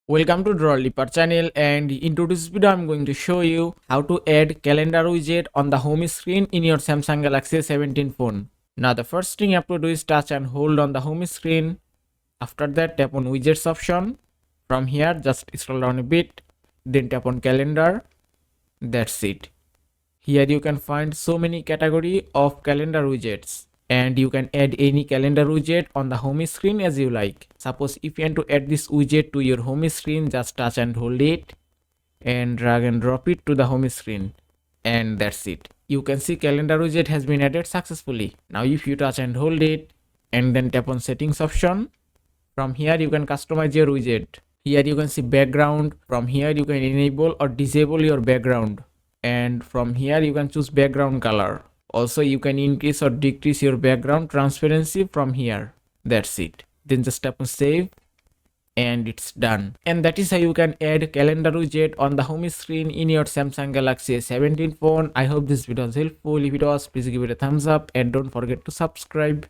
Welcome to Drawliper channel, and in today's video I'm going to show you how to add calendar widget on the home screen in your Samsung Galaxy A17 phone. Now the first thing you have to do is touch and hold on the home screen. After that, tap on widgets option. From here just scroll down a bit, then tap on calendar. That's it. Here you can find so many category of calendar widgets, and you can add any calendar widget on the home screen as you like. Suppose if you want to add this widget to your home screen, just touch and hold it and drag and drop it to the home screen, and that's it. You can see calendar widget has been added successfully. Now if you touch and hold it and then tap on settings option, from here you can customize your widget. Here you can see background. From here you can enable or disable your background, and from here you can choose background color. Also you can increase or decrease your background transparency from here. That's it. Then just tap on save and it's done. And that is how you can add calendar widget on the home screen in your Samsung Galaxy A17 phone. I hope this video was helpful. If it was, please give it a thumbs up and don't forget to subscribe.